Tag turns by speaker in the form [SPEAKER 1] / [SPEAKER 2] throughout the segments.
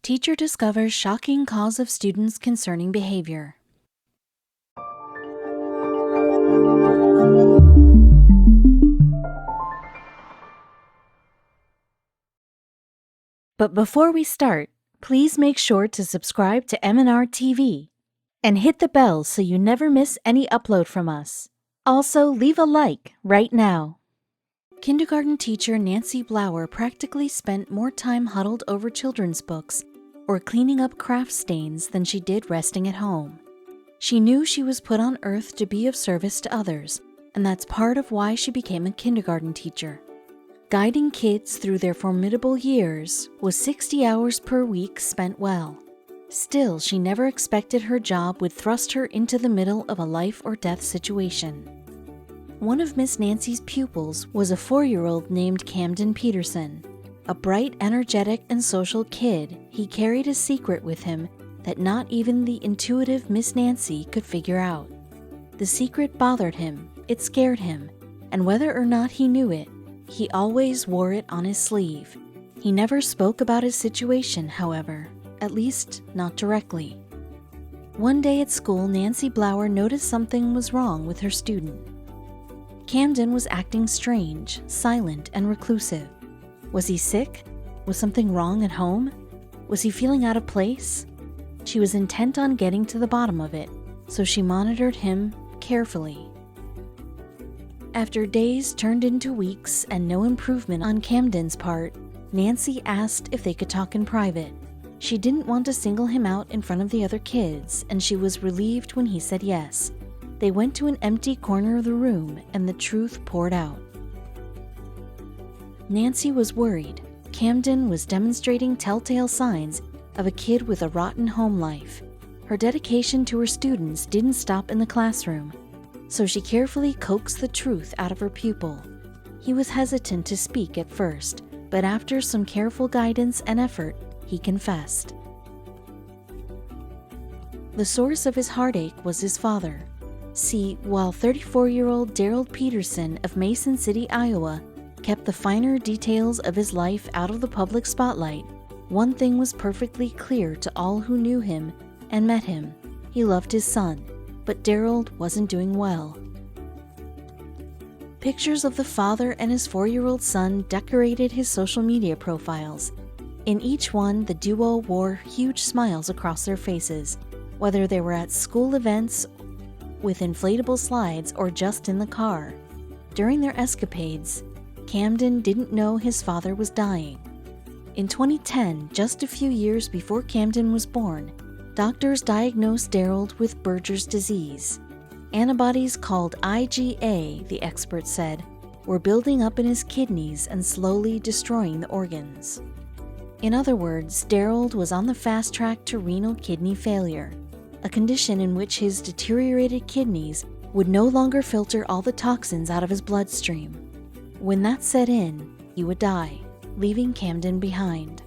[SPEAKER 1] Teacher discovers shocking cause of students' concerning behavior. But before we start, please make sure to subscribe to m&rtv and hit the bell so you never miss any upload from us. Also, leave a like right now. Kindergarten teacher Nancy Bleuer practically spent more time huddled over children's books or cleaning up craft stains than she did resting at home. She knew she was put on earth to be of service to others, and that's part of why she became a kindergarten teacher. Guiding kids through their formidable years was 60 hours per week spent well. Still, she never expected her job would thrust her into the middle of a life or death situation. One of Miss Nancy's pupils was a 4-year-old named Camden Peterson. A bright, energetic, and social kid, he carried a secret with him that not even the intuitive Miss Nancy could figure out. The secret bothered him, it scared him, and whether or not he knew it, he always wore it on his sleeve. He never spoke about his situation, however, at least not directly. One day at school, Nancy Bleuer noticed something was wrong with her student. Camden was acting strange, silent, and reclusive. Was he sick? Was something wrong at home? Was he feeling out of place? She was intent on getting to the bottom of it, so she monitored him carefully. After days turned into weeks and no improvement on Camden's part, Nancy asked if they could talk in private. She didn't want to single him out in front of the other kids, and she was relieved when he said yes. They went to an empty corner of the room, and the truth poured out. Nancy was worried. Camden was demonstrating telltale signs of a kid with a rotten home life. Her dedication to her students didn't stop in the classroom, so she carefully coaxed the truth out of her pupil. He was hesitant to speak at first, but after some careful guidance and effort, he confessed. The source of his heartache was his father. See, while 34-year-old Daryl Peterson of Mason City, Iowa, kept the finer details of his life out of the public spotlight, one thing was perfectly clear to all who knew him and met him. He loved his son, but Daryl wasn't doing well. Pictures of the father and his 4-year-old son decorated his social media profiles. In each one, the duo wore huge smiles across their faces, whether they were at school events with inflatable slides or just in the car. During their escapades, Camden didn't know his father was dying. In 2010, just a few years before Camden was born, doctors diagnosed Daryl with Berger's disease. Antibodies called IgA, the experts said, were building up in his kidneys and slowly destroying the organs. In other words, Daryl was on the fast track to renal kidney failure, a condition in which his deteriorated kidneys would no longer filter all the toxins out of his bloodstream. When that set in, he would die, leaving Camden behind.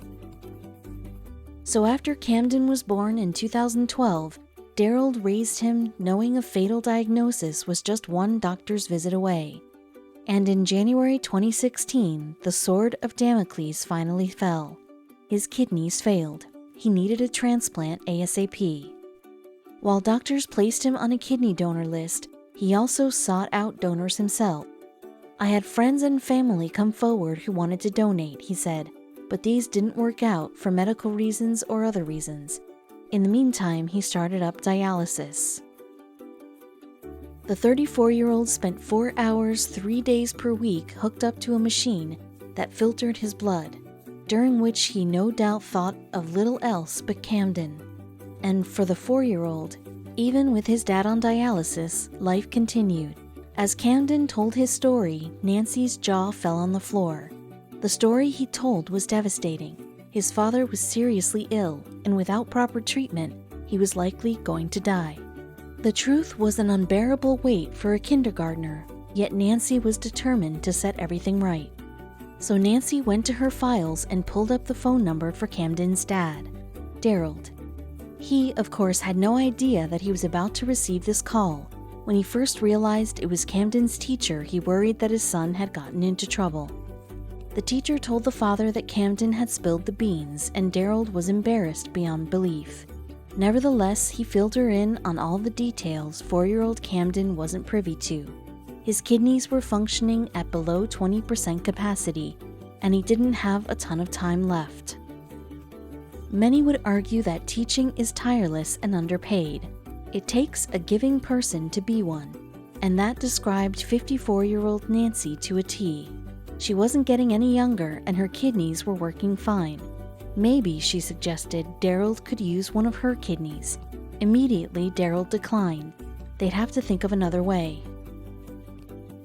[SPEAKER 1] So after Camden was born in 2012, Daryl raised him knowing a fatal diagnosis was just one doctor's visit away. And in January 2016, the sword of Damocles finally fell. His kidneys failed. He needed a transplant ASAP. While doctors placed him on a kidney donor list, he also sought out donors himself. I had friends and family come forward who wanted to donate, he said, but these didn't work out for medical reasons or other reasons. In the meantime, he started up dialysis. The 34-year-old spent 4 hours, 3 days per week hooked up to a machine that filtered his blood, during which he no doubt thought of little else but Camden. And for the 4-year-old, even with his dad on dialysis, life continued. As Camden told his story, Nancy's jaw fell on the floor. The story he told was devastating. His father was seriously ill, and without proper treatment, he was likely going to die. The truth was an unbearable weight for a kindergartner, yet Nancy was determined to set everything right. So Nancy went to her files and pulled up the phone number for Camden's dad, Daryl. He, of course, had no idea that he was about to receive this call. When he first realized it was Camden's teacher, he worried that his son had gotten into trouble. The teacher told the father that Camden had spilled the beans, and Daryl was embarrassed beyond belief. Nevertheless, he filled her in on all the details 4-year-old Camden wasn't privy to. His kidneys were functioning at below 20% capacity, and he didn't have a ton of time left. Many would argue that teaching is tireless and underpaid. It takes a giving person to be one, and that described 54-year-old Nancy to a T. She wasn't getting any younger, and her kidneys were working fine. Maybe, she suggested, Daryl could use one of her kidneys. Immediately, Daryl declined. They'd have to think of another way.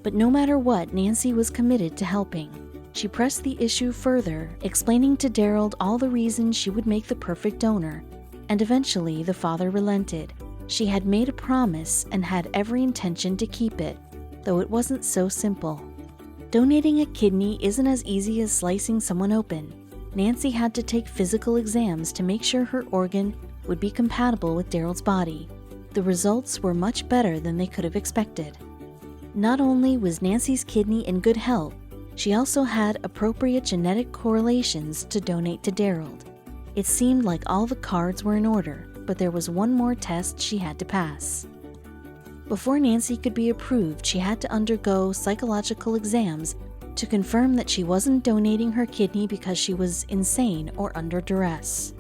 [SPEAKER 1] But no matter what, Nancy was committed to helping. She pressed the issue further, explaining to Daryl all the reasons she would make the perfect donor, and eventually the father relented. She had made a promise and had every intention to keep it, though it wasn't so simple. Donating a kidney isn't as easy as slicing someone open. Nancy had to take physical exams to make sure her organ would be compatible with Daryl's body. The results were much better than they could have expected. Not only was Nancy's kidney in good health, she also had appropriate genetic correlations to donate to Daryl. It seemed like all the cards were in order, but there was one more test she had to pass. Before Nancy could be approved, she had to undergo psychological exams to confirm that she wasn't donating her kidney because she was insane or under duress.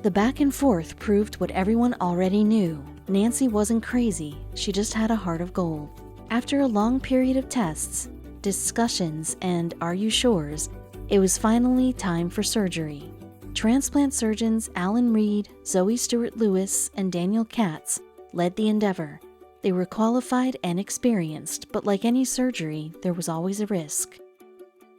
[SPEAKER 1] The back and forth proved what everyone already knew. Nancy wasn't crazy, she just had a heart of gold. After a long period of tests, discussions, and "are you sures," it was finally time for surgery. Transplant surgeons Alan Reed, Zoe Stewart-Lewis, and Daniel Katz led the endeavor. They were qualified and experienced, but like any surgery, there was always a risk.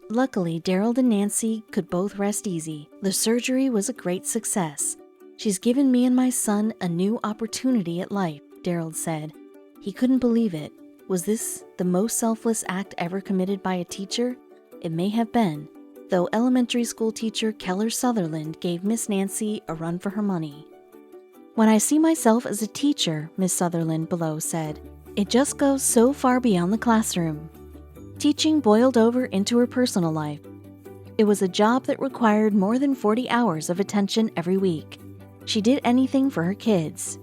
[SPEAKER 1] Luckily, Daryl and Nancy could both rest easy. The surgery was a great success. "She's given me and my son a new opportunity at life," Daryl said. He couldn't believe it. Was this the most selfless act ever committed by a teacher? It may have been, though elementary school teacher Keller Sutherland gave Miss Nancy a run for her money. "When I see myself as a teacher," Miss Sutherland below said, "it just goes so far beyond the classroom." Teaching boiled over into her personal life. It was a job that required more than 40 hours of attention every week. She did anything for her kids.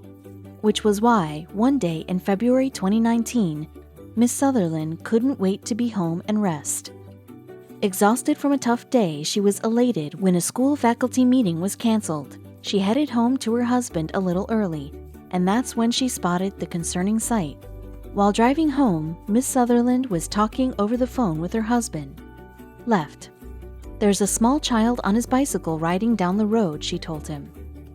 [SPEAKER 1] Which was why, one day in February 2019, Miss Sutherland couldn't wait to be home and rest. Exhausted from a tough day, she was elated when a school faculty meeting was canceled. She headed home to her husband a little early, and that's when she spotted the concerning sight. While driving home, Miss Sutherland was talking over the phone with her husband. "Left. There's a small child on his bicycle riding down the road," she told him.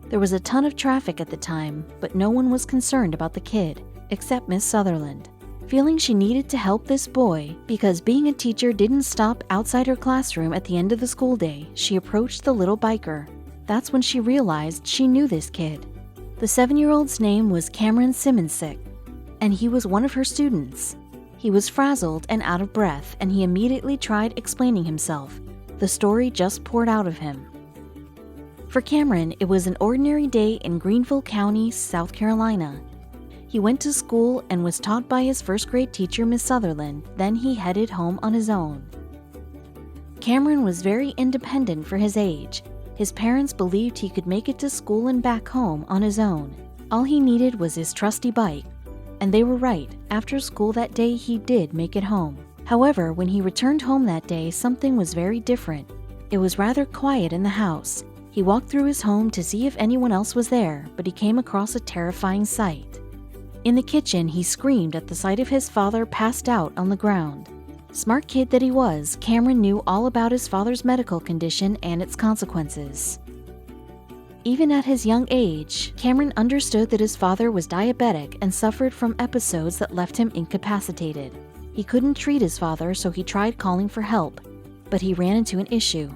[SPEAKER 1] There was a ton of traffic at the time, but no one was concerned about the kid, except Miss Sutherland. Feeling she needed to help this boy, because being a teacher didn't stop outside her classroom at the end of the school day, she approached the little biker. That's when she realized she knew this kid. The 7-year-old's name was Cameron Simonsick, and he was one of her students. He was frazzled and out of breath, and he immediately tried explaining himself. The story just poured out of him. For Cameron, it was an ordinary day in Greenville County, South Carolina. He went to school and was taught by his first-grade teacher, Miss Sutherland. Then he headed home on his own. Cameron was very independent for his age. His parents believed he could make it to school and back home on his own. All he needed was his trusty bike. And they were right. After school that day, he did make it home. However, when he returned home that day, something was very different. It was rather quiet in the house. He walked through his home to see if anyone else was there, but he came across a terrifying sight. In the kitchen, he screamed at the sight of his father passed out on the ground. Smart kid that he was, Cameron knew all about his father's medical condition and its consequences. Even at his young age, Cameron understood that his father was diabetic and suffered from episodes that left him incapacitated. He couldn't treat his father, so he tried calling for help, but he ran into an issue.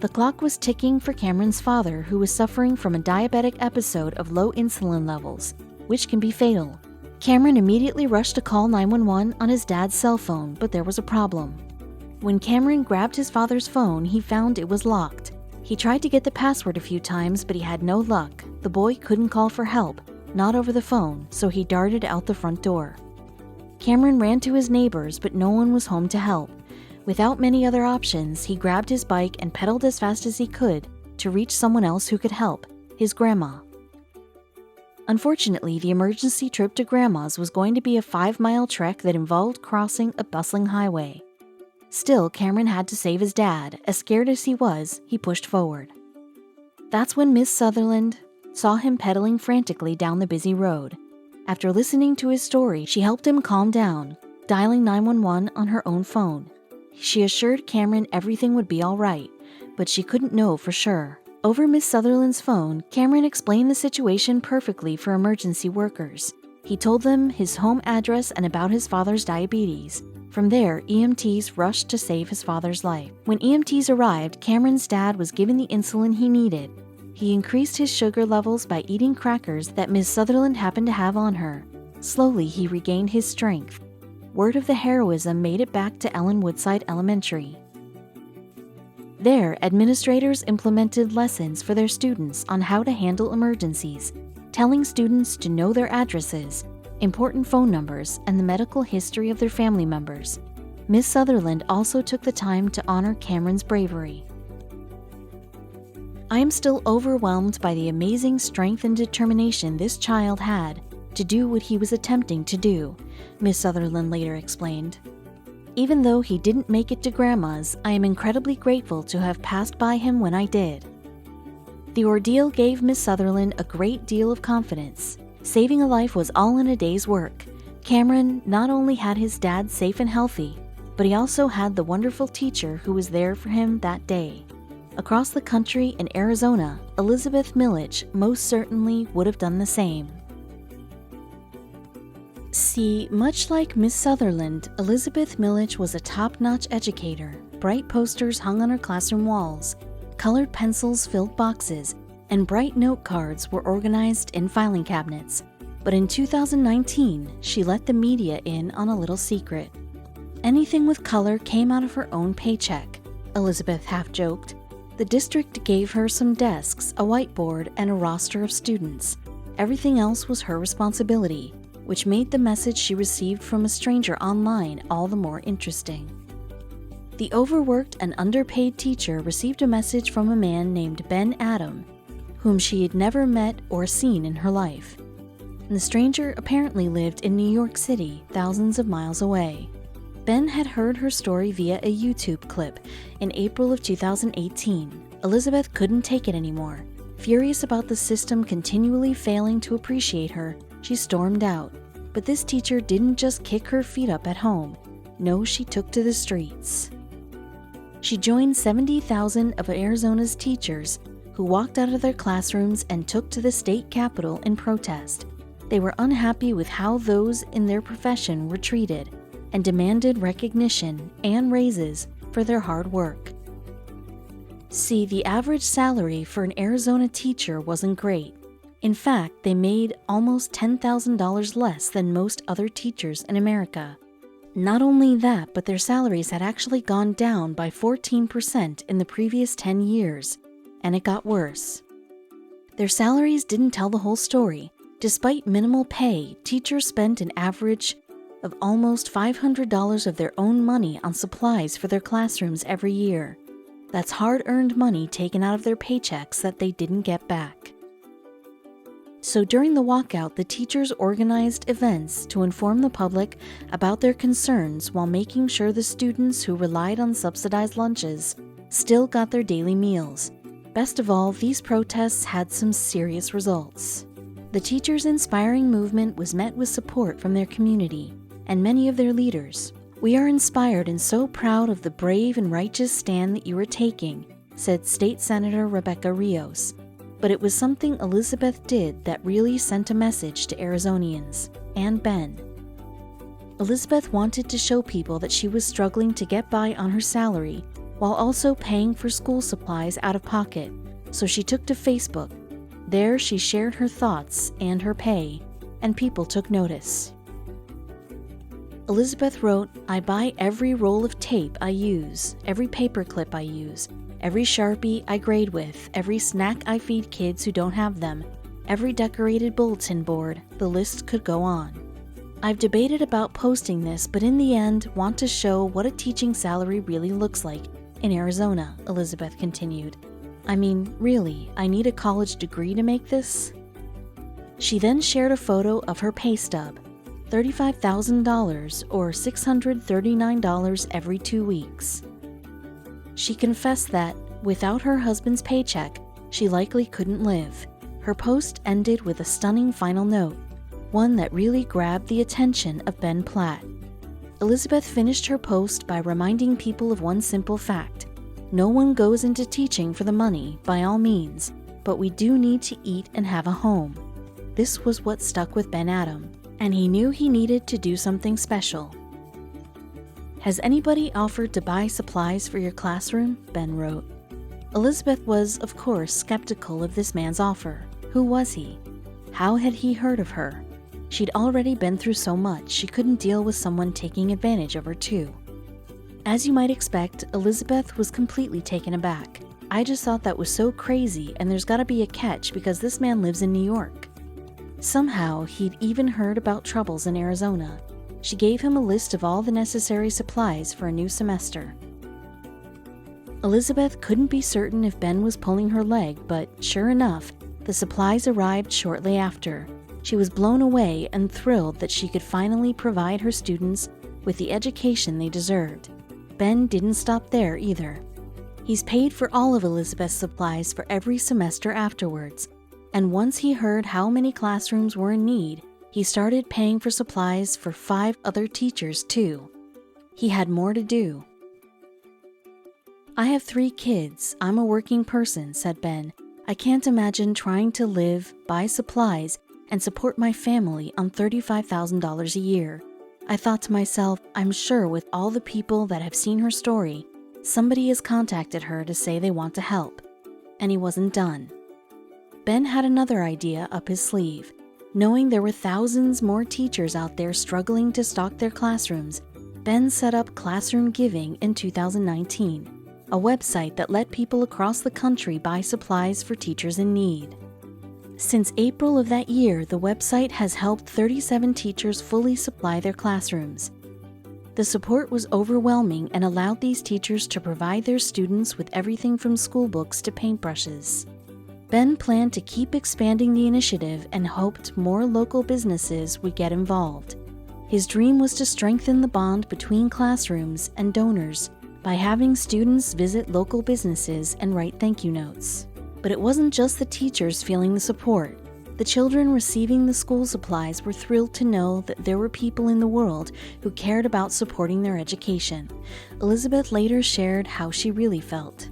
[SPEAKER 1] The clock was ticking for Cameron's father, who was suffering from a diabetic episode of low insulin levels, which can be fatal. Cameron immediately rushed to call 911 on his dad's cell phone, but there was a problem. When Cameron grabbed his father's phone, he found it was locked. He tried to get the password a few times, but he had no luck. The boy couldn't call for help, not over the phone, so he darted out the front door. Cameron ran to his neighbors, but no one was home to help. Without many other options, he grabbed his bike and pedaled as fast as he could to reach someone else who could help, his grandma. Unfortunately, the emergency trip to Grandma's was going to be a 5-mile trek that involved crossing a bustling highway. Still, Cameron had to save his dad. As scared as he was, he pushed forward. That's when Miss Sutherland saw him pedaling frantically down the busy road. After listening to his story, she helped him calm down, dialing 911 on her own phone. She assured Cameron everything would be all right, but she couldn't know for sure. Over Miss Sutherland's phone, Cameron explained the situation perfectly for emergency workers. He told them his home address and about his father's diabetes. From there, EMTs rushed to save his father's life. When EMTs arrived, Cameron's dad was given the insulin he needed. He increased his sugar levels by eating crackers that Miss Sutherland happened to have on her. Slowly, he regained his strength. Word of the heroism made it back to Ellen Woodside Elementary. There, administrators implemented lessons for their students on how to handle emergencies, telling students to know their addresses, important phone numbers, and the medical history of their family members. Miss Sutherland also took the time to honor Cameron's bravery. I am still overwhelmed by the amazing strength and determination this child had to do what he was attempting to do, Miss Sutherland later explained. Even though he didn't make it to Grandma's, I am incredibly grateful to have passed by him when I did. The ordeal gave Miss Sutherland a great deal of confidence. Saving a life was all in a day's work. Cameron not only had his dad safe and healthy, but he also had the wonderful teacher who was there for him that day. Across the country in Arizona, Elizabeth Milledge most certainly would have done the same. See, much like Miss Sutherland, Elizabeth Milledge was a top-notch educator. Bright posters hung on her classroom walls, colored pencils filled boxes, and bright note cards were organized in filing cabinets. But in 2019, she let the media in on a little secret. Anything with color came out of her own paycheck, Elizabeth half-joked. The district gave her some desks, a whiteboard, and a roster of students. Everything else was her responsibility, which made the message she received from a stranger online all the more interesting. The overworked and underpaid teacher received a message from a man named Ben Adam, whom she had never met or seen in her life. And the stranger apparently lived in New York City, thousands of miles away. Ben had heard her story via a YouTube clip in April of 2018. Elizabeth couldn't take it anymore. Furious about the system continually failing to appreciate her, she stormed out. But this teacher didn't just kick her feet up at home. No, she took to the streets. She joined 70,000 of Arizona's teachers who walked out of their classrooms and took to the state capitol in protest. They were unhappy with how those in their profession were treated and demanded recognition and raises for their hard work. See, the average salary for an Arizona teacher wasn't great. In fact, they made almost $10,000 less than most other teachers in America. Not only that, but their salaries had actually gone down by 14% in the previous 10 years, and it got worse. Their salaries didn't tell the whole story. Despite minimal pay, teachers spent an average of almost $500 of their own money on supplies for their classrooms every year. That's hard-earned money taken out of their paychecks that they didn't get back. So during the walkout, the teachers organized events to inform the public about their concerns while making sure the students who relied on subsidized lunches still got their daily meals. Best of all, these protests had some serious results. The teachers' inspiring movement was met with support from their community and many of their leaders. "We are inspired and so proud of the brave and righteous stand that you are taking," said State Senator Rebecca Rios. But it was something Elizabeth did that really sent a message to Arizonians, and Ben. Elizabeth wanted to show people that she was struggling to get by on her salary while also paying for school supplies out of pocket, so she took to Facebook. There she shared her thoughts and her pay, and people took notice. Elizabeth wrote, "I buy every roll of tape I use, every paperclip I use, every Sharpie I grade with, every snack I feed kids who don't have them, every decorated bulletin board," the list could go on. I've debated about posting this, but in the end, want to show what a teaching salary really looks like in Arizona, Elizabeth continued. I mean, really, I need a college degree to make this? She then shared a photo of her pay stub, $35,000 or $639 every 2 weeks. She confessed that, without her husband's paycheck, she likely couldn't live. Her post ended with a stunning final note, one that really grabbed the attention of Ben Platt. Elizabeth finished her post by reminding people of one simple fact. No one goes into teaching for the money, by all means, but we do need to eat and have a home. This was what stuck with Ben Adam, and he knew he needed to do something special. Has anybody offered to buy supplies for your classroom? Ben wrote. Elizabeth was, of course, skeptical of this man's offer. Who was he? How had he heard of her? She'd already been through so much, she couldn't deal with someone taking advantage of her too. As you might expect, Elizabeth was completely taken aback. I just thought that was so crazy, and there's gotta be a catch because this man lives in New York. Somehow, he'd even heard about troubles in Arizona. She gave him a list of all the necessary supplies for a new semester. Elizabeth couldn't be certain if Ben was pulling her leg, but sure enough, the supplies arrived shortly after. She was blown away and thrilled that she could finally provide her students with the education they deserved. Ben didn't stop there either. He's paid for all of Elizabeth's supplies for every semester afterwards, and once he heard how many classrooms were in need, he started paying for supplies for 5 other teachers too. He had more to do. I have 3 kids. I'm a working person, said Ben. I can't imagine trying to live, buy supplies, and support my family on $35,000 a year. I thought to myself, I'm sure with all the people that have seen her story, somebody has contacted her to say they want to help. And he wasn't done. Ben had another idea up his sleeve. Knowing there were thousands more teachers out there struggling to stock their classrooms, Ben set up Classroom Giving in 2019, a website that let people across the country buy supplies for teachers in need. Since April of that year, the website has helped 37 teachers fully supply their classrooms. The support was overwhelming and allowed these teachers to provide their students with everything from school books to paintbrushes. Ben planned to keep expanding the initiative and hoped more local businesses would get involved. His dream was to strengthen the bond between classrooms and donors by having students visit local businesses and write thank you notes. But it wasn't just the teachers feeling the support. The children receiving the school supplies were thrilled to know that there were people in the world who cared about supporting their education. Elizabeth later shared how she really felt.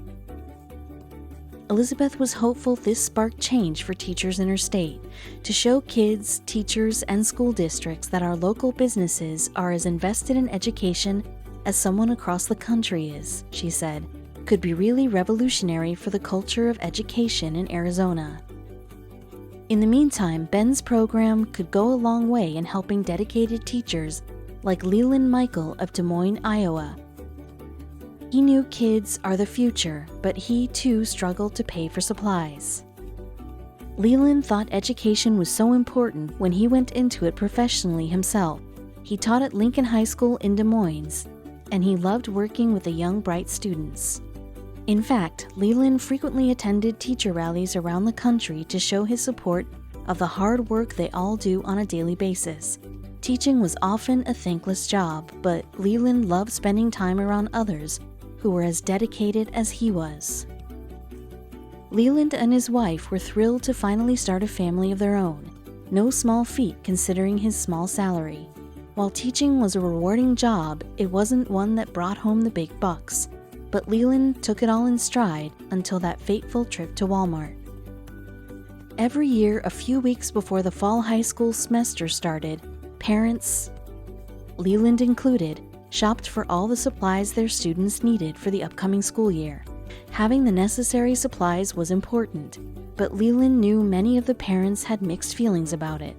[SPEAKER 1] Elizabeth was hopeful this sparked change for teachers in her state, to show kids, teachers, and school districts that our local businesses are as invested in education as someone across the country is, she said, could be really revolutionary for the culture of education in Arizona. In the meantime, Ben's program could go a long way in helping dedicated teachers like Leland Michael of Des Moines, Iowa. He knew kids are the future, but he too struggled to pay for supplies. Leland thought education was so important when he went into it professionally himself. He taught at Lincoln High School in Des Moines, and he loved working with the young, bright students. In fact, Leland frequently attended teacher rallies around the country to show his support of the hard work they all do on a daily basis. Teaching was often a thankless job, but Leland loved spending time around others who were as dedicated as he was. Leland and his wife were thrilled to finally start a family of their own, no small feat considering his small salary. While teaching was a rewarding job, it wasn't one that brought home the big bucks. But Leland took it all in stride until that fateful trip to Walmart. Every year, a few weeks before the fall high school semester started, parents, Leland included, shopped for all the supplies their students needed for the upcoming school year. Having the necessary supplies was important, but Leland knew many of the parents had mixed feelings about it.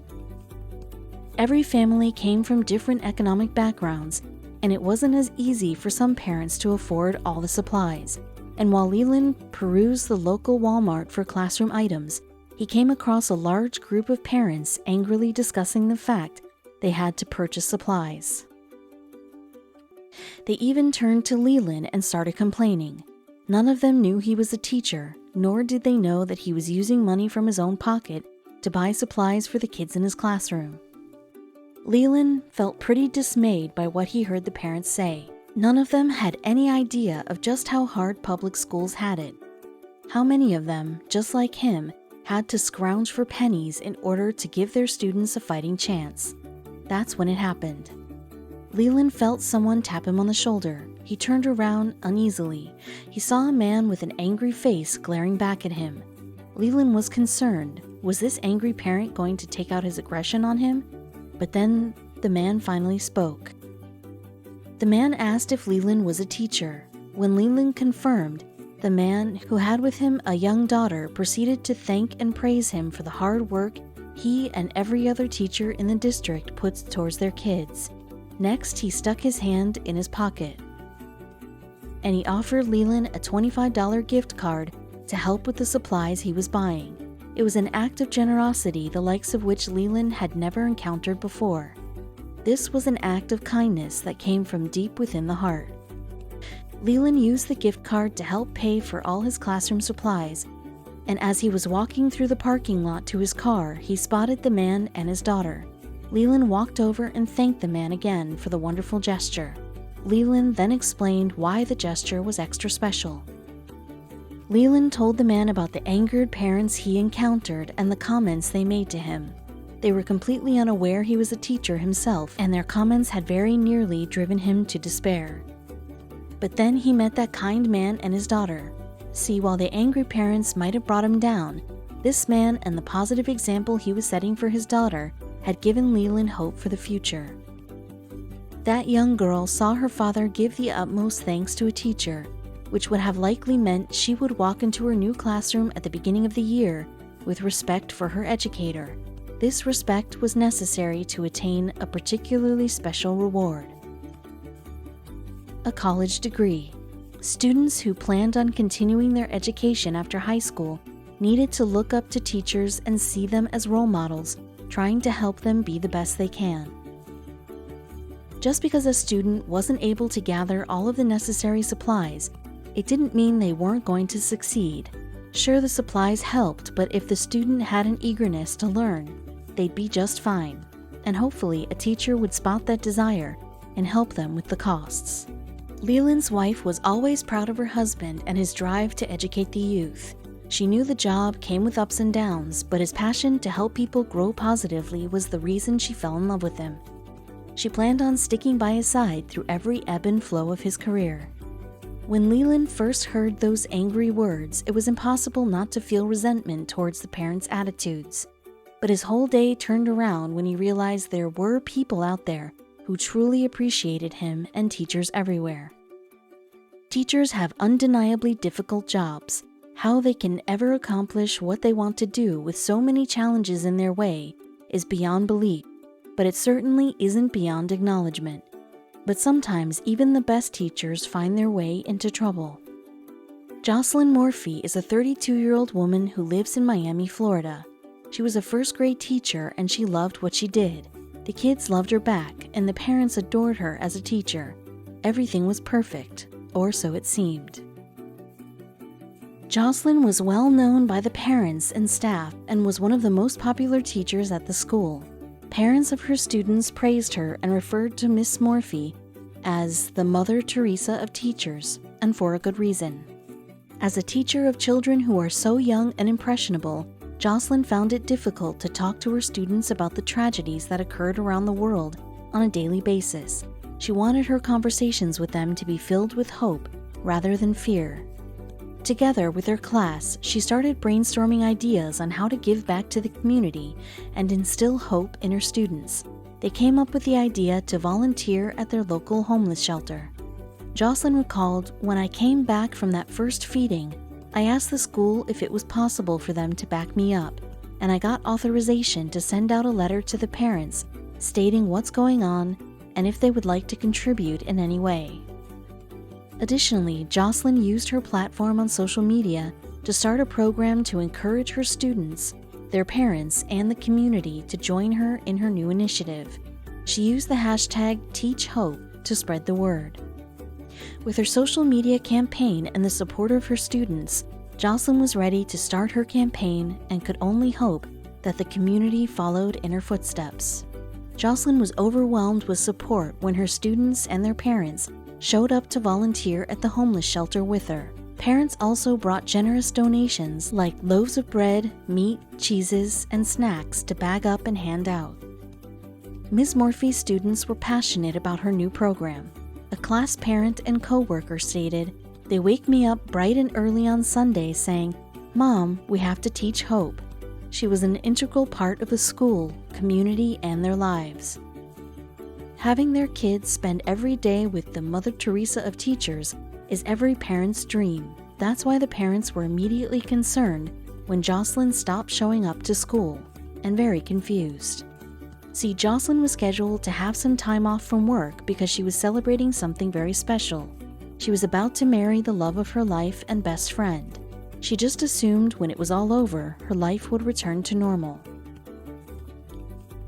[SPEAKER 1] Every family came from different economic backgrounds, and it wasn't as easy for some parents to afford all the supplies. And while Leland perused the local Walmart for classroom items, he came across a large group of parents angrily discussing the fact they had to purchase supplies. They even turned to Leland and started complaining. None of them knew he was a teacher, nor did they know that he was using money from his own pocket to buy supplies for the kids in his classroom. Leland felt pretty dismayed by what he heard the parents say. None of them had any idea of just how hard public schools had it. How many of them, just like him, had to scrounge for pennies in order to give their students a fighting chance. That's when it happened. Leland felt someone tap him on the shoulder. He turned around uneasily. He saw a man with an angry face glaring back at him. Leland was concerned. Was this angry parent going to take out his aggression on him? But then the man finally spoke. The man asked if Leland was a teacher. When Leland confirmed, the man, who had with him a young daughter, proceeded to thank and praise him for the hard work he and every other teacher in the district puts towards their kids. Next, he stuck his hand in his pocket, and he offered Leland a $25 gift card to help with the supplies he was buying. It was an act of generosity the likes of which Leland had never encountered before. This was an act of kindness that came from deep within the heart. Leland used the gift card to help pay for all his classroom supplies, and as he was walking through the parking lot to his car, he spotted the man and his daughter. Leland walked over and thanked the man again for the wonderful gesture. Leland then explained why the gesture was extra special. Leland told the man about the angered parents he encountered and the comments they made to him. They were completely unaware he was a teacher himself, and their comments had very nearly driven him to despair. But then he met that kind man and his daughter. See, while the angry parents might have brought him down, this man and the positive example he was setting for his daughter had given Leland hope for the future. That young girl saw her father give the utmost thanks to a teacher, which would have likely meant she would walk into her new classroom at the beginning of the year with respect for her educator. This respect was necessary to attain a particularly special reward. A college degree. Students who planned on continuing their education after high school needed to look up to teachers and see them as role models, trying to help them be the best they can. Just because a student wasn't able to gather all of the necessary supplies, it didn't mean they weren't going to succeed. Sure, the supplies helped, but if the student had an eagerness to learn, they'd be just fine, and hopefully a teacher would spot that desire and help them with the costs. Leland's wife was always proud of her husband and his drive to educate the youth. She knew the job came with ups and downs, but his passion to help people grow positively was the reason she fell in love with him. She planned on sticking by his side through every ebb and flow of his career. When Leland first heard those angry words, it was impossible not to feel resentment towards the parents' attitudes. But his whole day turned around when he realized there were people out there who truly appreciated him and teachers everywhere. Teachers have undeniably difficult jobs. How they can ever accomplish what they want to do with so many challenges in their way is beyond belief, but it certainly isn't beyond acknowledgement. But sometimes even the best teachers find their way into trouble. Jocelyn Morphy is a 32-year-old woman who lives in Miami, Florida. She was a first-grade teacher and she loved what she did. The kids loved her back and the parents adored her as a teacher. Everything was perfect, or so it seemed. Jocelyn was well known by the parents and staff and was one of the most popular teachers at the school. Parents of her students praised her and referred to Miss Morphy as the Mother Teresa of teachers, and for a good reason. As a teacher of children who are so young and impressionable, Jocelyn found it difficult to talk to her students about the tragedies that occurred around the world on a daily basis. She wanted her conversations with them to be filled with hope rather than fear. Together with her class, she started brainstorming ideas on how to give back to the community and instill hope in her students. They came up with the idea to volunteer at their local homeless shelter. Jocelyn recalled, "When I came back from that first feeding, I asked the school if it was possible for them to back me up, and I got authorization to send out a letter to the parents stating what's going on and if they would like to contribute in any way." Additionally, Jocelyn used her platform on social media to start a program to encourage her students, their parents, and the community to join her in her new initiative. She used the hashtag #TeachHope to spread the word. With her social media campaign and the support of her students, Jocelyn was ready to start her campaign and could only hope that the community followed in her footsteps. Jocelyn was overwhelmed with support when her students and their parents showed up to volunteer at the homeless shelter with her. Parents also brought generous donations like loaves of bread, meat, cheeses, and snacks to bag up and hand out. Ms. Morphy's students were passionate about her new program. A class parent and co-worker stated, "They wake me up bright and early on Sunday saying, 'Mom, we have to teach hope.'" She was an integral part of the school, community, and their lives. Having their kids spend every day with the Mother Teresa of teachers is every parent's dream. That's why the parents were immediately concerned when Jocelyn stopped showing up to school, and very confused. See, Jocelyn was scheduled to have some time off from work because she was celebrating something very special. She was about to marry the love of her life and best friend. She just assumed when it was all over, her life would return to normal.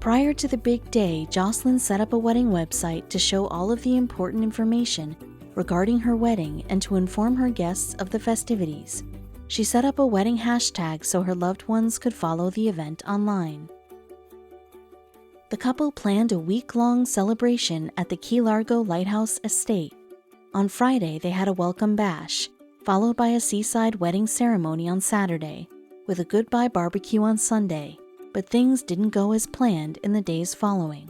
[SPEAKER 1] Prior to the big day, Jocelyn set up a wedding website to show all of the important information regarding her wedding and to inform her guests of the festivities. She set up a wedding hashtag so her loved ones could follow the event online. The couple planned a week-long celebration at the Key Largo Lighthouse Estate. On Friday, they had a welcome bash, followed by a seaside wedding ceremony on Saturday, with a goodbye barbecue on Sunday, but things didn't go as planned in the days following.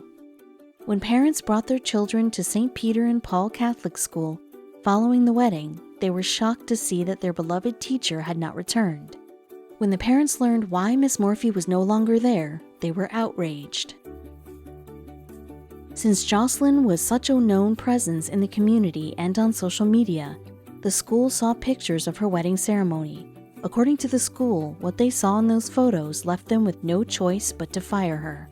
[SPEAKER 1] When parents brought their children to St. Peter and Paul Catholic School following the wedding, they were shocked to see that their beloved teacher had not returned. When the parents learned why Miss Morphy was no longer there, they were outraged. Since Jocelyn was such a known presence in the community and on social media, the school saw pictures of her wedding ceremony. According to the school, what they saw in those photos left them with no choice but to fire her.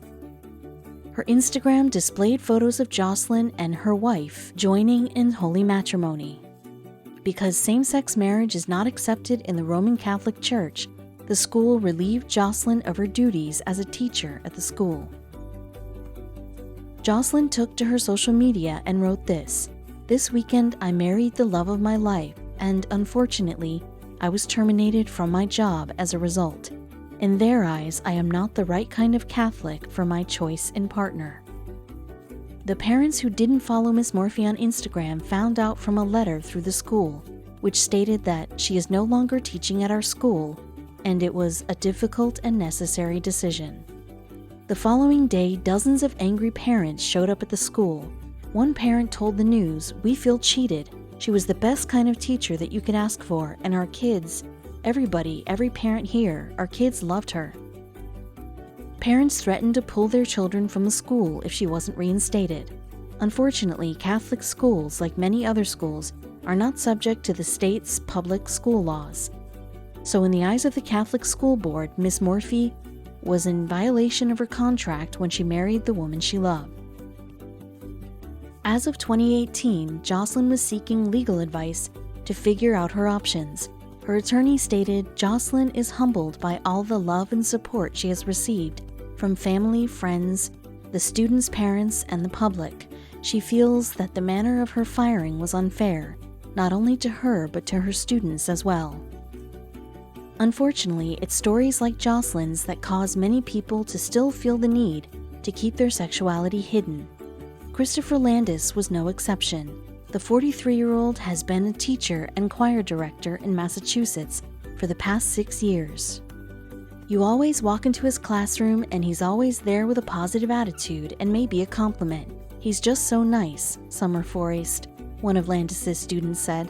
[SPEAKER 1] Her Instagram displayed photos of Jocelyn and her wife joining in holy matrimony. Because same-sex marriage is not accepted in the Roman Catholic Church, the school relieved Jocelyn of her duties as a teacher at the school. Jocelyn took to her social media and wrote this, "This weekend I married the love of my life, and unfortunately, I was terminated from my job as a result. In their eyes, I am not the right kind of Catholic for my choice in partner." The parents who didn't follow Miss Morphy on Instagram found out from a letter through the school, which stated that she is no longer teaching at our school, and it was a difficult and necessary decision. The following day, dozens of angry parents showed up at the school. One parent told the news, "We feel cheated. She was the best kind of teacher that you could ask for, and our kids, every parent here, our kids loved her." Parents threatened to pull their children from the school if she wasn't reinstated. Unfortunately, Catholic schools, like many other schools, are not subject to the state's public school laws. So in the eyes of the Catholic School Board, Miss Morphy was in violation of her contract when she married the woman she loved. As of 2018, Jocelyn was seeking legal advice to figure out her options. Her attorney stated, "Jocelyn is humbled by all the love and support she has received from family, friends, the students' parents, and the public. She feels that the manner of her firing was unfair, not only to her but to her students as well." Unfortunately, it's stories like Jocelyn's that cause many people to still feel the need to keep their sexuality hidden. Christopher Landis was no exception. The 43-year-old has been a teacher and choir director in Massachusetts for the past 6 years. You always walk into his classroom and he's always there with a positive attitude and maybe a compliment. "He's just so nice, Summer Forrest," one of Landis's students said.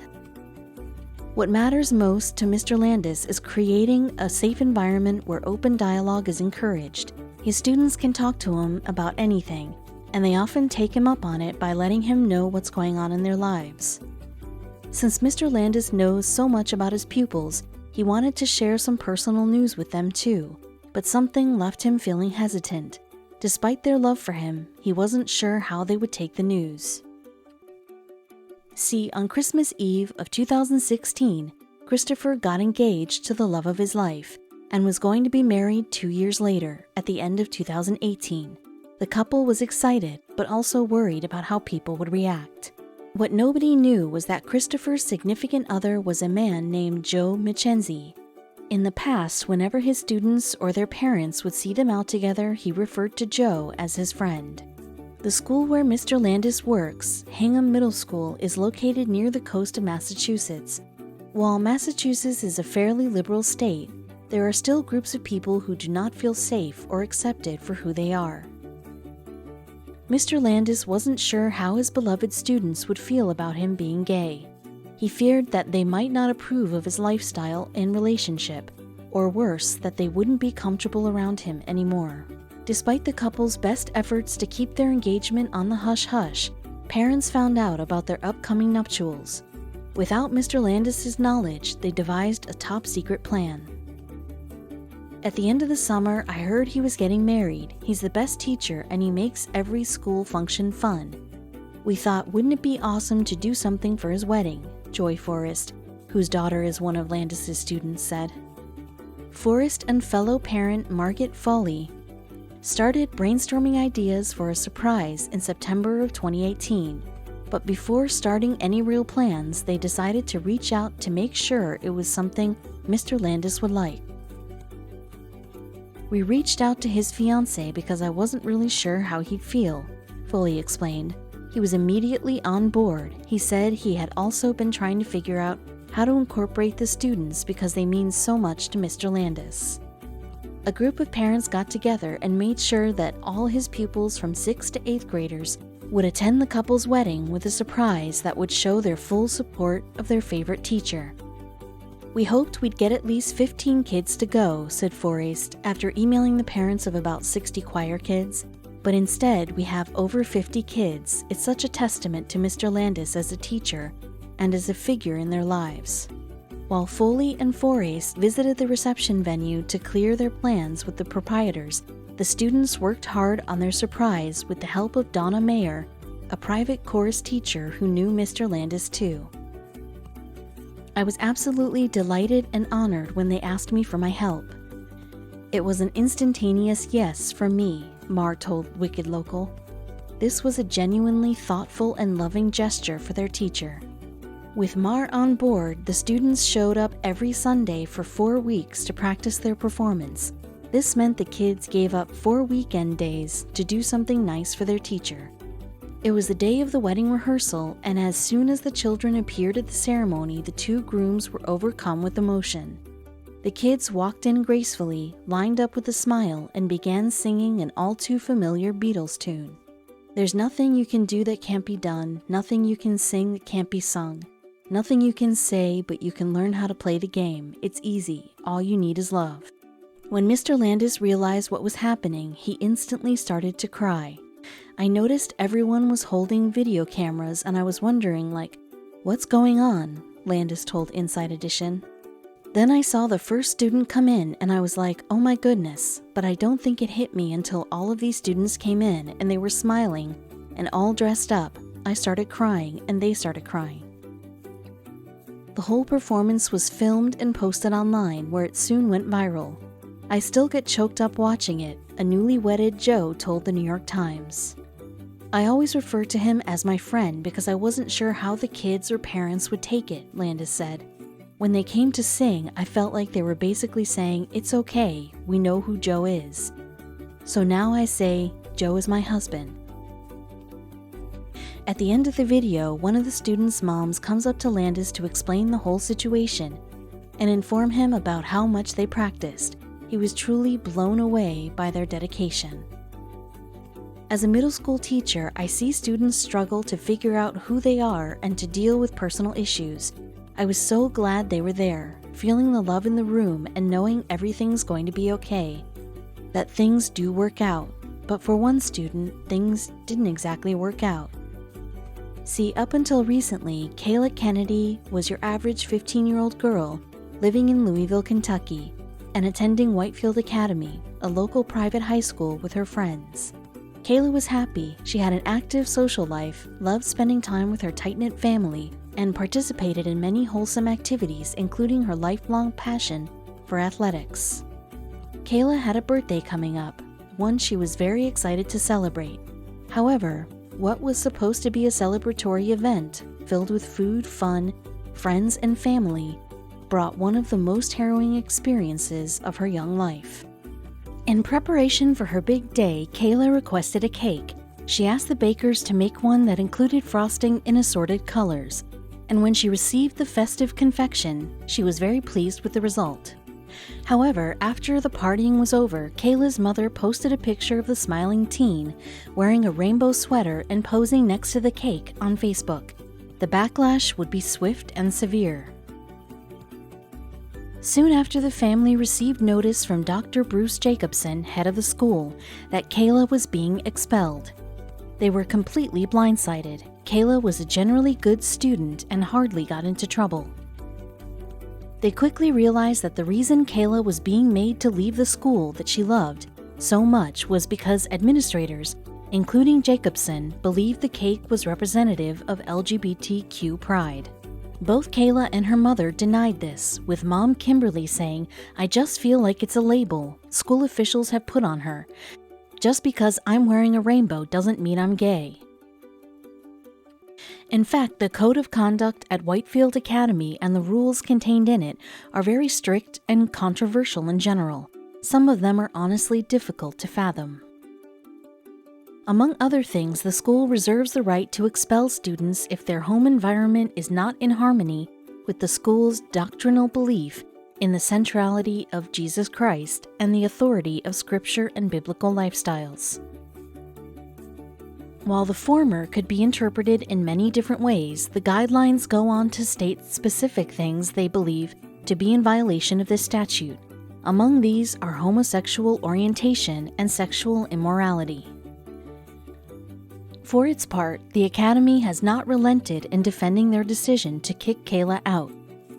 [SPEAKER 1] What matters most to Mr. Landis is creating a safe environment where open dialogue is encouraged. His students can talk to him about anything, and they often take him up on it by letting him know what's going on in their lives. Since Mr. Landis knows so much about his pupils, he wanted to share some personal news with them too, but something left him feeling hesitant. Despite their love for him, he wasn't sure how they would take the news. See, on Christmas Eve of 2016, Christopher got engaged to the love of his life and was going to be married 2 years later, at the end of 2018. The couple was excited, but also worried about how people would react. What nobody knew was that Christopher's significant other was a man named Joe Mackenzie. In the past, whenever his students or their parents would see them out together, he referred to Joe as his friend. The school where Mr. Landis works, Hingham Middle School, is located near the coast of Massachusetts. While Massachusetts is a fairly liberal state, there are still groups of people who do not feel safe or accepted for who they are. Mr. Landis wasn't sure how his beloved students would feel about him being gay. He feared that they might not approve of his lifestyle and relationship, or worse, that they wouldn't be comfortable around him anymore. Despite the couple's best efforts to keep their engagement on the hush-hush, parents found out about their upcoming nuptials. Without Mr. Landis's knowledge, they devised a top-secret plan. At the end of the summer, I heard he was getting married. He's the best teacher and he makes every school function fun. We thought, wouldn't it be awesome to do something for his wedding? Joy Forrest, whose daughter is one of Landis's students, said. Forrest and fellow parent Margaret Foley started brainstorming ideas for a surprise in September of 2018. But before starting any real plans, they decided to reach out to make sure it was something Mr. Landis would like. We reached out to his fiancée because I wasn't really sure how he'd feel, Foley explained. He was immediately on board. He said he had also been trying to figure out how to incorporate the students because they mean so much to Mr. Landis. A group of parents got together and made sure that all his pupils from 6th to 8th graders would attend the couple's wedding with a surprise that would show their full support of their favorite teacher. We hoped we'd get at least 15 kids to go, said Forrest, after emailing the parents of about 60 choir kids. But instead, we have over 50 kids. It's such a testament to Mr. Landis as a teacher and as a figure in their lives. While Foley and Forrest visited the reception venue to clear their plans with the proprietors, the students worked hard on their surprise with the help of Donna Mayer, a private chorus teacher who knew Mr. Landis too. I was absolutely delighted and honored when they asked me for my help. It was an instantaneous yes from me, Mar told Wicked Local. This was a genuinely thoughtful and loving gesture for their teacher. With Mar on board, the students showed up every Sunday for 4 weeks to practice their performance. This meant the kids gave up 4 weekend days to do something nice for their teacher. It was the day of the wedding rehearsal, and as soon as the children appeared at the ceremony, the two grooms were overcome with emotion. The kids walked in gracefully, lined up with a smile, and began singing an all-too-familiar Beatles tune. There's nothing you can do that can't be done, nothing you can sing that can't be sung, nothing you can say, but you can learn how to play the game. It's easy. All you need is love. When Mr. Landis realized what was happening, he instantly started to cry. I noticed everyone was holding video cameras and I was wondering, what's going on? Landis told Inside Edition. Then I saw the first student come in and I was like, oh my goodness, but I don't think it hit me until all of these students came in and they were smiling and all dressed up. I started crying and they started crying. The whole performance was filmed and posted online where it soon went viral. I still get choked up watching it, a newly wedded Joe told the New York Times. I always refer to him as my friend because I wasn't sure how the kids or parents would take it, Landis said. When they came to sing, I felt like they were basically saying, it's okay, we know who Joe is. So now I say, Joe is my husband. At the end of the video, one of the students' moms comes up to Landis to explain the whole situation and inform him about how much they practiced. He was truly blown away by their dedication. As a middle school teacher, I see students struggle to figure out who they are and to deal with personal issues. I was so glad they were there, feeling the love in the room and knowing everything's going to be okay, that things do work out. But for one student, things didn't exactly work out. See, up until recently, Kayla Kennedy was your average 15-year-old girl living in Louisville, Kentucky, and attending Whitefield Academy, a local private high school, with her friends. Kayla was happy. She had an active social life, loved spending time with her tight-knit family, and participated in many wholesome activities, including her lifelong passion for athletics. Kayla had a birthday coming up. one she was very excited to celebrate. However, what was supposed to be a celebratory event filled with food, fun, friends, and family brought one of the most harrowing experiences of her young life. In preparation for her big day, Kayla requested a cake. She asked the bakers to make one that included frosting in assorted colors, and when she received the festive confection, she was very pleased with the result. However, after the partying was over, Kayla's mother posted a picture of the smiling teen wearing a rainbow sweater and posing next to the cake on Facebook. The backlash would be swift and severe. Soon after, the family received notice from Dr. Bruce Jacobson, head of the school, that Kayla was being expelled. They were completely blindsided. Kayla was a generally good student and hardly got into trouble. They quickly realized that the reason Kayla was being made to leave the school that she loved so much was because administrators, including Jacobson, believed the cake was representative of LGBTQ pride. Both Kayla and her mother denied this, with Mom Kimberly saying, "I just feel like it's a label school officials have put on her. Just because I'm wearing a rainbow doesn't mean I'm gay." In fact, the Code of Conduct at Whitefield Academy and the rules contained in it are very strict and controversial in general. Some of them are honestly difficult to fathom. Among other things, the school reserves the right to expel students if their home environment is not in harmony with the school's doctrinal belief in the centrality of Jesus Christ and the authority of Scripture and biblical lifestyles. While the former could be interpreted in many different ways, the guidelines go on to state specific things they believe to be in violation of this statute. Among these are homosexual orientation and sexual immorality. For its part, the Academy has not relented in defending their decision to kick Kayla out,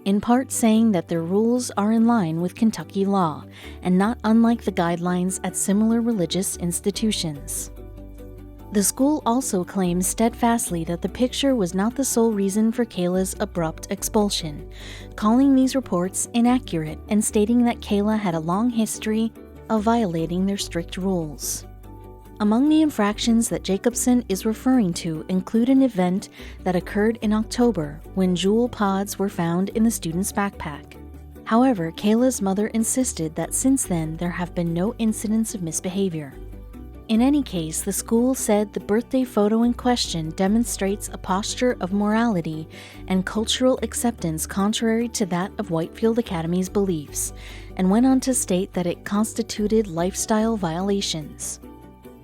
[SPEAKER 1] in part saying that their rules are in line with Kentucky law and not unlike the guidelines at similar religious institutions. The school also claims steadfastly that the picture was not the sole reason for Kayla's abrupt expulsion, calling these reports inaccurate and stating that Kayla had a long history of violating their strict rules. Among the infractions that Jacobson is referring to include an event that occurred in October when jewel pods were found in the student's backpack. However, Kayla's mother insisted that since then there have been no incidents of misbehavior. In any case, the school said the birthday photo in question demonstrates a posture of morality and cultural acceptance contrary to that of Whitefield Academy's beliefs, and went on to state that it constituted lifestyle violations.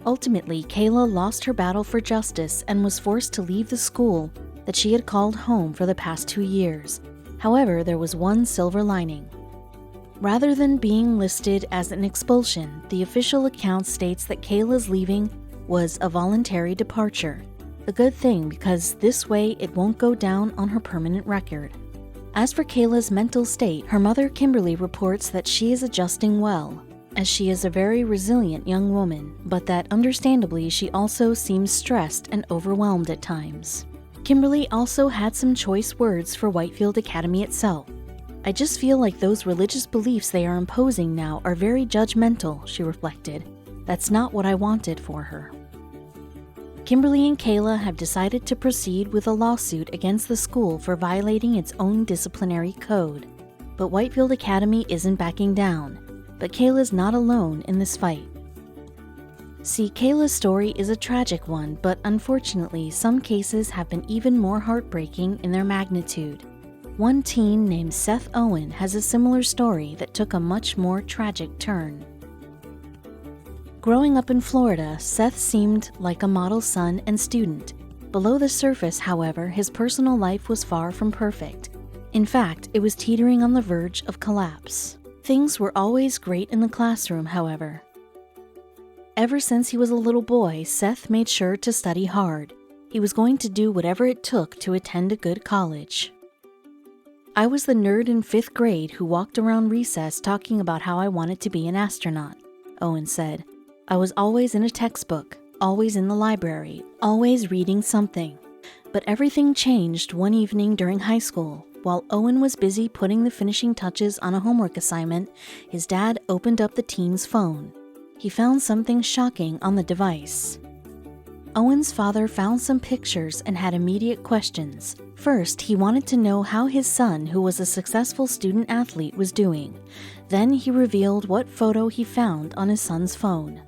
[SPEAKER 1] Ultimately, Kayla lost her battle for justice and was forced to leave the school that she had called home for the past 2 years. However, there was one silver lining. Rather than being listed as an expulsion, the official account states that Kayla's leaving was a voluntary departure. A good thing, because this way it won't go down on her permanent record. As for Kayla's mental state, her mother Kimberly reports that she is adjusting well, as she is a very resilient young woman, but that understandably she also seems stressed and overwhelmed at times. Kimberly also had some choice words for Whitefield Academy itself. "I just feel like those religious beliefs they are imposing now are very judgmental," she reflected. "That's not what I wanted for her." Kimberly and Kayla have decided to proceed with a lawsuit against the school for violating its own disciplinary code. But Whitefield Academy isn't backing down. But Kayla's not alone in this fight. See, Kayla's story is a tragic one, but unfortunately, some cases have been even more heartbreaking in their magnitude. One teen named Seth Owen has a similar story that took a much more tragic turn. Growing up in Florida, Seth seemed like a model son and student. Below the surface, however, his personal life was far from perfect. In fact, it was teetering on the verge of collapse. Things were always great in the classroom, however. Ever since he was a little boy, Seth made sure to study hard. He was going to do whatever it took to attend a good college. "I was the nerd in 5th grade who walked around recess talking about how I wanted to be an astronaut," Owen said. "I was always in a textbook, always in the library, always reading something." But everything changed one evening during high school. While Owen was busy putting the finishing touches on a homework assignment, his dad opened up the teen's phone. he found something shocking on the device. Owen's father found some pictures and had immediate questions. First, he wanted to know how his son, who was a successful student athlete, was doing. Then he revealed what photo he found on his son's phone.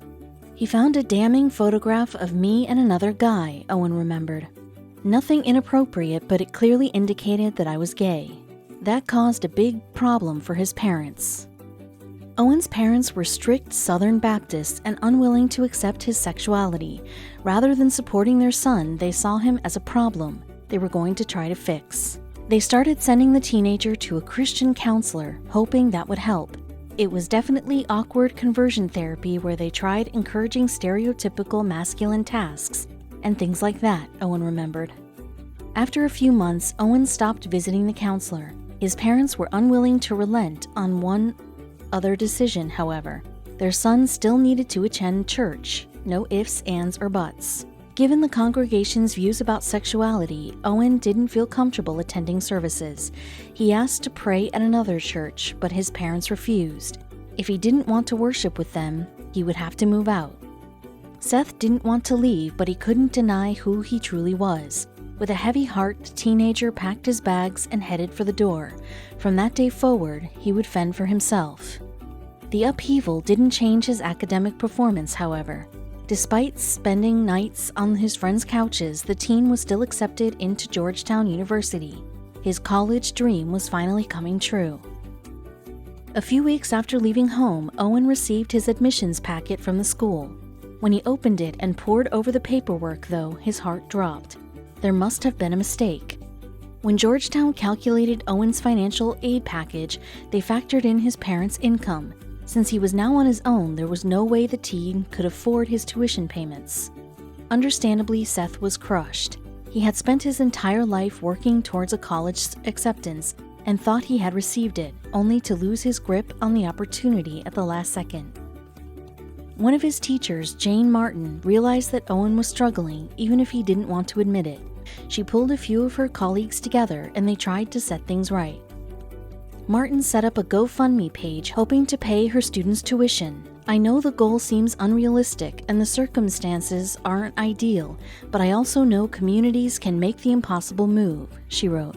[SPEAKER 1] He found a damning photograph of me and another guy, Owen remembered. Nothing inappropriate, but it clearly indicated that I was gay. That caused a big problem for his parents. Owen's parents were strict Southern Baptists and unwilling to accept his sexuality. Rather than supporting their son, they saw him as a problem they were going to try to fix. They started sending the teenager to a Christian counselor, hoping that would help. It was definitely awkward conversion therapy where they tried encouraging stereotypical masculine tasks and things like that, Owen remembered. After a few months, Owen stopped visiting the counselor. His parents were unwilling to relent on one other decision, however. Their son still needed to attend church. No ifs, ands, or buts. Given the congregation's views about sexuality, Owen didn't feel comfortable attending services. He asked to pray at another church, but his parents refused. If he didn't want to worship with them, he would have to move out. Seth didn't want to leave, but he couldn't deny who he truly was. With a heavy heart, the teenager packed his bags and headed for the door. From that day forward, he would fend for himself. The upheaval didn't change his academic performance, however. Despite spending nights on his friends' couches, the teen was still accepted into Georgetown University. His college dream was finally coming true. A few weeks after leaving home, Owen received his admissions packet from the school. When he opened it and pored over the paperwork, though, his heart dropped. There must have been a mistake. When Georgetown calculated Owen's financial aid package, they factored in his parents' income. Since he was now on his own, there was no way the teen could afford his tuition payments. Understandably, Seth was crushed. He had spent his entire life working towards a college acceptance and thought he had received it, only to lose his grip on the opportunity at the last second. One of his teachers, Jane Martin, realized that Owen was struggling, even if he didn't want to admit it. She pulled a few of her colleagues together and they tried to set things right. Martin set up a GoFundMe page hoping to pay her students' tuition. I know the goal seems unrealistic and the circumstances aren't ideal, but I also know communities can make the impossible move, she wrote.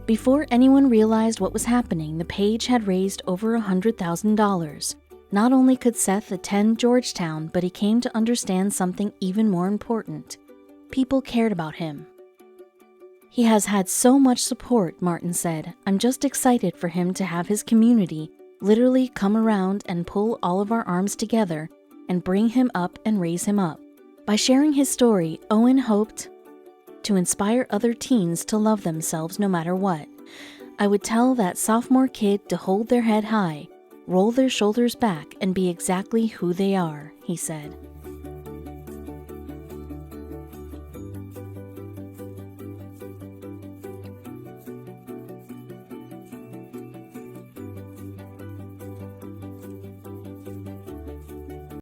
[SPEAKER 1] Before anyone realized what was happening, the page had raised over $100,000. Not only could Seth attend Georgetown, but he came to understand something even more important. People cared about him. He has had so much support, Martin said. I'm just excited for him to have his community literally come around and pull all of our arms together and bring him up and raise him up. By sharing his story, Owen hoped to inspire other teens to love themselves no matter what. I would tell that sophomore kid to hold their head high, roll their shoulders back, and be exactly who they are, he said.